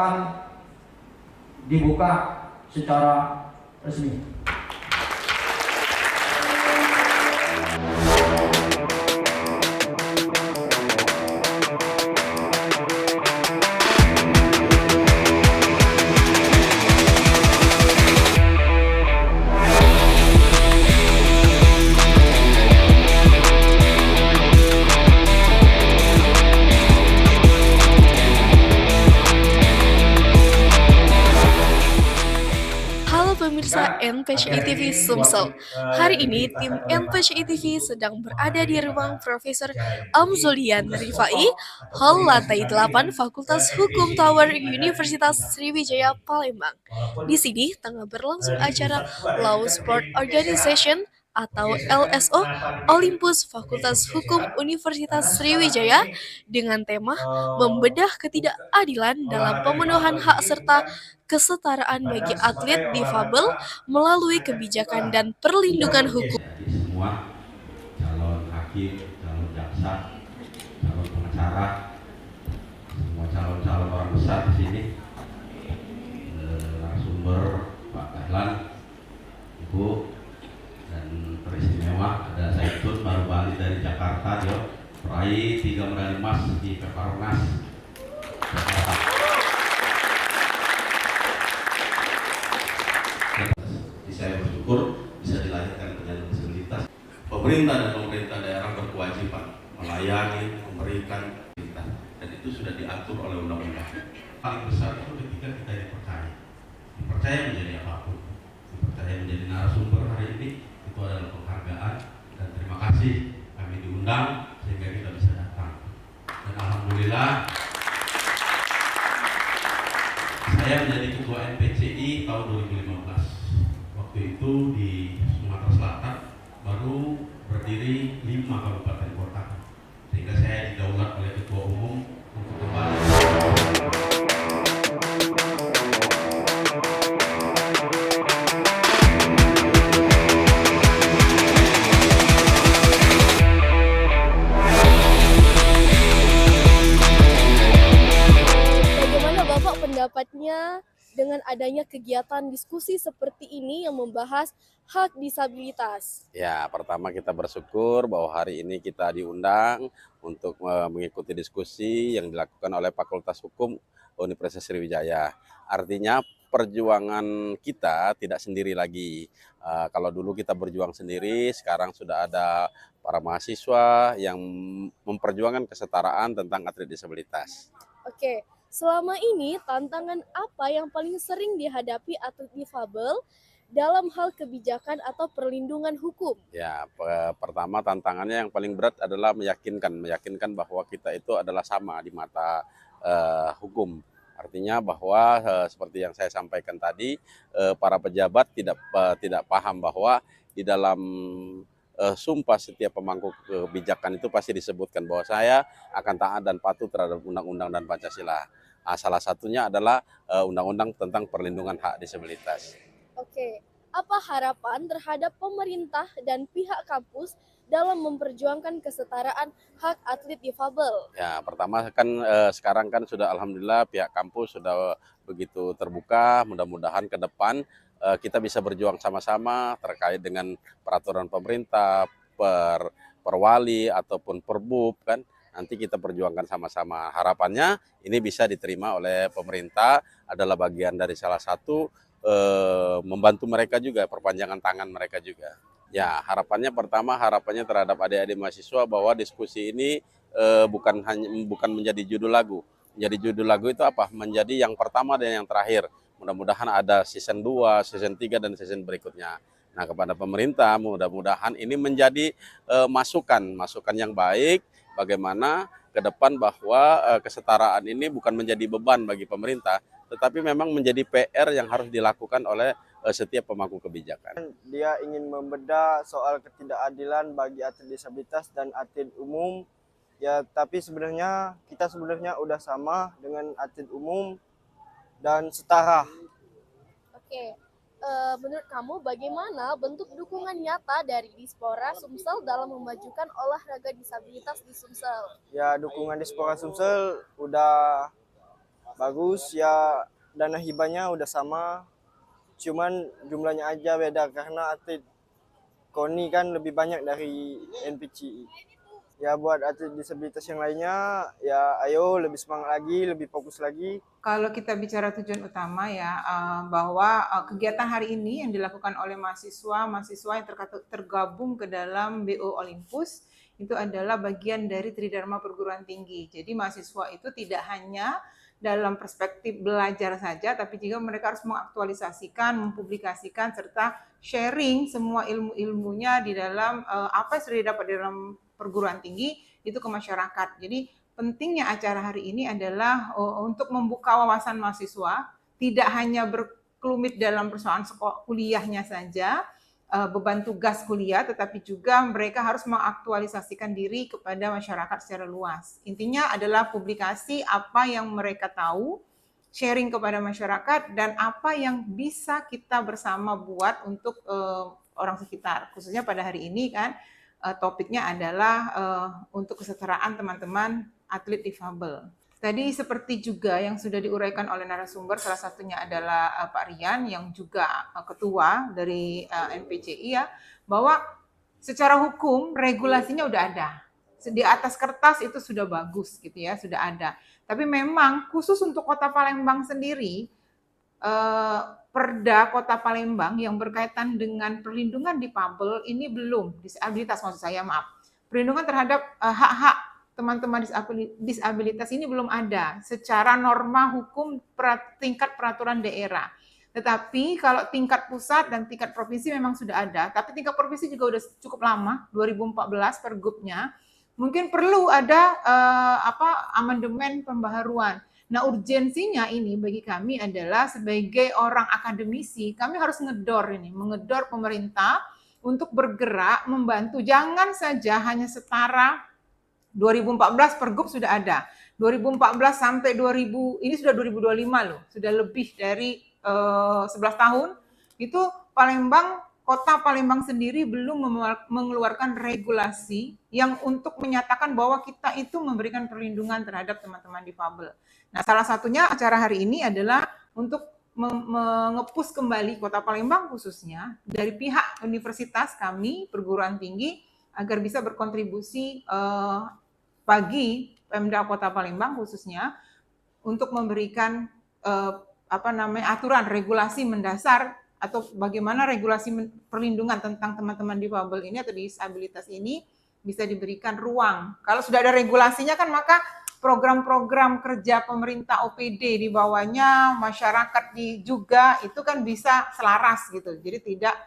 akan dibuka secara resmi. Pemirsa NPCI TV Sumsel. Hari ini tim NPCI TV sedang berada di ruang Profesor Amzulian Rifai, Hall lantai 8 Fakultas Hukum Tower Universitas Sriwijaya Palembang. Di sini tengah berlangsung acara Law Sport Organization atau LSO Olympus Fakultas Hukum Universitas Sriwijaya dengan tema membedah ketidakadilan dalam pemenuhan hak serta kesetaraan bagi atlet difabel melalui kebijakan dan perlindungan hukum. Jadi semua calon hakim, calon jaksa, calon pengacara, semua calon-calon orang besar di sini, narasumber Pak Dahlan, Ibu, dan teristimewa ada Zaitun baru balik dari Jakarta, dia peraih 3 medali emas di Peparnas Jakarta. Saya bersyukur bisa dilahirkan penyandang disabilitas. Pemerintah dan pemerintah daerah berkewajiban melayani, memberikan perintah, dan itu sudah diatur oleh undang-undang. Paling besar itu ketika kita dipercaya menjadi apapun, dipercaya menjadi narasumber hari ini, itu adalah penghargaan dan terima kasih kami diundang sehingga kita bisa datang. Dan alhamdulillah saya menjadi ketua NPCI tahun 2015. Waktu itu di Sumatera Selatan baru berdiri 5 kabupaten kota, sehingga saya didaulat oleh ketua umum untuk kembali. Bagaimana Bapak pendapatnya dengan adanya kegiatan diskusi seperti ini yang membahas hak disabilitas? Ya, pertama kita bersyukur bahwa hari ini kita diundang untuk mengikuti diskusi yang dilakukan oleh Fakultas Hukum Universitas Sriwijaya. Artinya perjuangan kita tidak sendiri lagi. Kalau dulu kita berjuang sendiri, sekarang sudah ada para mahasiswa yang memperjuangkan kesetaraan tentang atlet disabilitas. Oke, selama ini tantangan apa yang paling sering dihadapi atlet difabel dalam hal kebijakan atau perlindungan hukum? Ya, pertama tantangannya yang paling berat adalah meyakinkan bahwa kita itu adalah sama di mata hukum. Artinya bahwa seperti yang saya sampaikan tadi, para pejabat tidak paham bahwa di dalam sumpah setiap pemangku kebijakan itu pasti disebutkan bahwa saya akan taat dan patuh terhadap undang-undang dan Pancasila. Salah satunya adalah undang-undang tentang perlindungan hak disabilitas. Oke, apa harapan terhadap pemerintah dan pihak kampus dalam memperjuangkan kesetaraan hak atlet difabel? Ya, pertama kan sekarang kan sudah alhamdulillah pihak kampus sudah begitu terbuka, mudah-mudahan ke depan kita bisa berjuang sama-sama terkait dengan peraturan pemerintah, perwali ataupun perbub kan. Nanti kita perjuangkan sama-sama. Harapannya ini bisa diterima oleh pemerintah, adalah bagian dari salah satu membantu mereka juga, perpanjangan tangan mereka juga. Ya, harapannya harapannya terhadap adik-adik mahasiswa bahwa diskusi ini bukan menjadi judul lagu. Menjadi judul lagu itu apa? Menjadi yang pertama dan yang terakhir. Mudah-mudahan ada season 2, season 3 dan season berikutnya. Nah, kepada pemerintah mudah-mudahan ini menjadi masukan yang baik bagaimana ke depan bahwa kesetaraan ini bukan menjadi beban bagi pemerintah, tetapi memang menjadi PR yang harus dilakukan oleh setiap pemangku kebijakan. Dia ingin membedah soal ketidakadilan bagi atlet disabilitas dan atlet umum. Ya, tapi sebenarnya kita udah sama dengan atlet umum dan setara. Oke, menurut kamu bagaimana bentuk dukungan nyata dari Dispora Sumsel dalam memajukan olahraga disabilitas di Sumsel? Ya, dukungan Dispora Sumsel udah bagus ya, dana hibahnya udah sama, cuman jumlahnya aja beda karena atlet KONI kan lebih banyak dari NPCI. Ya buat atlet disabilitas yang lainnya ya ayo lebih semangat lagi, lebih fokus lagi. Kalau kita bicara tujuan utama ya, bahwa kegiatan hari ini yang dilakukan oleh mahasiswa yang tergabung ke dalam BO Olympus itu adalah bagian dari Tridharma Perguruan Tinggi. Jadi mahasiswa itu tidak hanya dalam perspektif belajar saja, tapi juga mereka harus mengaktualisasikan, mempublikasikan, serta sharing semua ilmu-ilmunya di dalam apa yang sudah didapat di dalam perguruan tinggi itu ke masyarakat. Jadi pentingnya acara hari ini adalah untuk membuka wawasan mahasiswa, tidak hanya berkelumit dalam persoalan sekolah kuliahnya saja, beban tugas kuliah, tetapi juga mereka harus mengaktualisasikan diri kepada masyarakat secara luas. Intinya adalah publikasi apa yang mereka tahu, sharing kepada masyarakat, dan apa yang bisa kita bersama buat untuk orang sekitar. Khususnya pada hari ini kan, topiknya adalah untuk kesetaraan teman-teman atlet difabel. Tadi seperti juga yang sudah diuraikan oleh narasumber, salah satunya adalah Pak Rian yang juga ketua dari NPCI ya, bahwa secara hukum regulasinya udah ada. Di atas kertas itu sudah bagus gitu ya, sudah ada. Tapi memang khusus untuk Kota Palembang sendiri, Perda Kota Palembang yang berkaitan dengan perlindungan difabel ini belum, disabilitas maksud saya, maaf. Perlindungan terhadap hak-hak teman-teman disabilitas ini belum ada secara norma hukum tingkat peraturan daerah. Tetapi kalau tingkat pusat dan tingkat provinsi memang sudah ada, tapi tingkat provinsi juga udah cukup lama, 2014 pergubnya. Mungkin perlu ada amandemen pembaharuan. Nah, urgensinya ini bagi kami adalah sebagai orang akademisi, kami harus mengedor pemerintah untuk bergerak, membantu. Jangan saja hanya setara 2014 pergub sudah ada. 2014 sampai 2000, ini sudah 2025 loh, sudah lebih dari 11 tahun. Itu Kota Palembang sendiri belum mengeluarkan regulasi yang untuk menyatakan bahwa kita itu memberikan perlindungan terhadap teman-teman difabel. Nah, salah satunya acara hari ini adalah untuk mengepus kembali Kota Palembang khususnya dari pihak universitas kami, perguruan tinggi, agar bisa berkontribusi bagi Pemda Kota Palembang khususnya untuk memberikan aturan regulasi mendasar atau bagaimana regulasi perlindungan tentang teman-teman difabel ini atau disabilitas ini bisa diberikan ruang. Kalau sudah ada regulasinya kan maka program-program kerja pemerintah OPD di bawahnya masyarakat juga itu kan bisa selaras gitu. Jadi tidak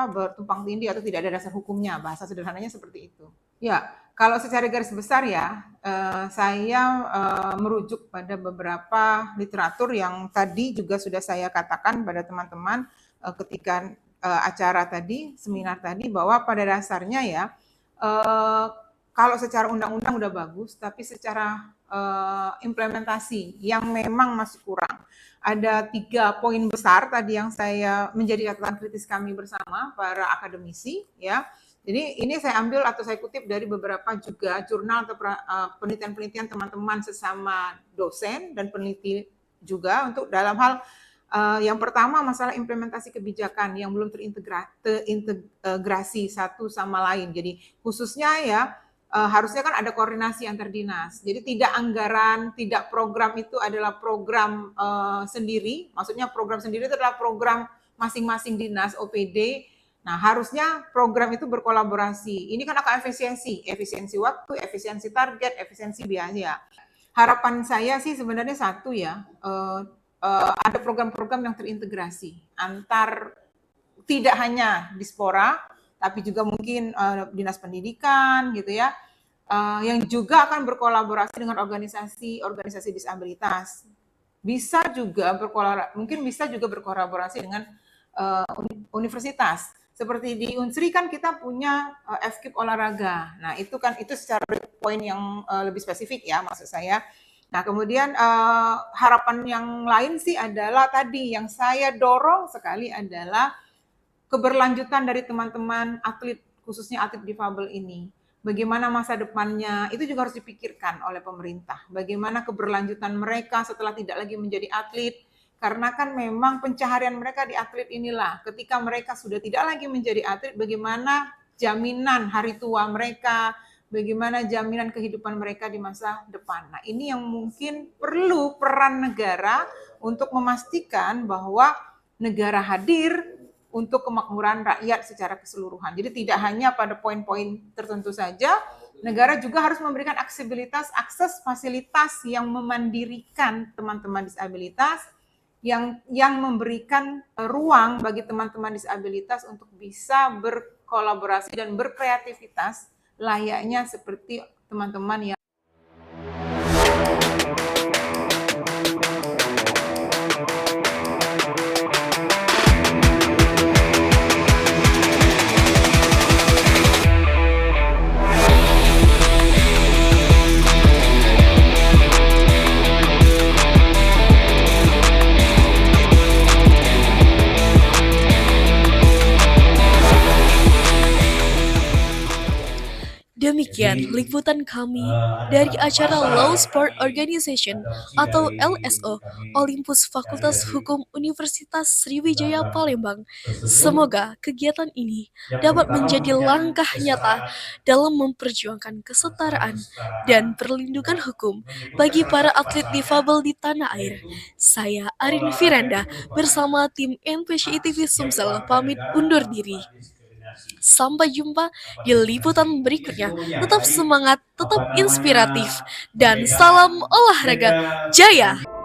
bertumpang tindih atau tidak ada dasar hukumnya. Bahasa sederhananya seperti itu. Ya, kalau secara garis besar ya, saya merujuk pada beberapa literatur yang tadi juga sudah saya katakan pada teman-teman ketika acara tadi, seminar tadi, bahwa pada dasarnya ya, kalau secara undang-undang udah bagus, tapi secara implementasi yang memang masih kurang. Ada 3 poin besar tadi yang saya menjadi catatan kritis kami bersama para akademisi ya. Jadi ini saya ambil atau saya kutip dari beberapa juga jurnal atau penelitian-penelitian teman-teman sesama dosen dan peneliti juga untuk dalam hal yang pertama masalah implementasi kebijakan yang belum terintegrasi satu sama lain. Jadi khususnya ya harusnya kan ada koordinasi antar dinas. Jadi tidak anggaran, tidak program itu adalah program sendiri. Maksudnya program sendiri itu adalah program masing-masing dinas OPD. Nah, harusnya program itu berkolaborasi. Ini kan akan efisiensi waktu, efisiensi target, efisiensi biaya. Harapan saya sih sebenarnya satu ya, ada program-program yang terintegrasi antar tidak hanya Dispora, tapi juga mungkin dinas pendidikan gitu ya, yang juga akan berkolaborasi dengan organisasi disabilitas. Bisa juga berkolaborasi dengan universitas. Seperti di Unsri kan kita punya FKIP olahraga. Nah, itu secara poin yang lebih spesifik ya maksud saya. Nah, kemudian harapan yang lain sih adalah tadi yang saya dorong sekali adalah keberlanjutan dari teman-teman atlet, khususnya atlet difabel ini. bagaimana masa depannya, itu juga harus dipikirkan oleh pemerintah. Bagaimana keberlanjutan mereka setelah tidak lagi menjadi atlet, karena kan memang pencaharian mereka di atlet inilah. Ketika mereka sudah tidak lagi menjadi atlet, bagaimana jaminan hari tua mereka, bagaimana jaminan kehidupan mereka di masa depan. Nah, ini yang mungkin perlu peran negara untuk memastikan bahwa negara hadir untuk kemakmuran rakyat secara keseluruhan. Jadi tidak hanya pada poin-poin tertentu saja, negara juga harus memberikan aksesibilitas, akses fasilitas yang memandirikan teman-teman disabilitas, yang memberikan ruang bagi teman-teman disabilitas untuk bisa berkolaborasi dan berkreativitas layaknya seperti teman-teman yang Demikian liputan kami dari acara Law Sport Organization atau LSO Olympus Fakultas Hukum Universitas Sriwijaya Palembang. Semoga kegiatan ini dapat menjadi langkah nyata dalam memperjuangkan kesetaraan dan perlindungan hukum bagi para atlet difabel di tanah air. Saya Arin Firanda bersama tim NPCI TV Sumsel pamit undur diri. Sampai jumpa di liputan berikutnya. Tetap semangat, tetap inspiratif, dan salam olahraga jaya!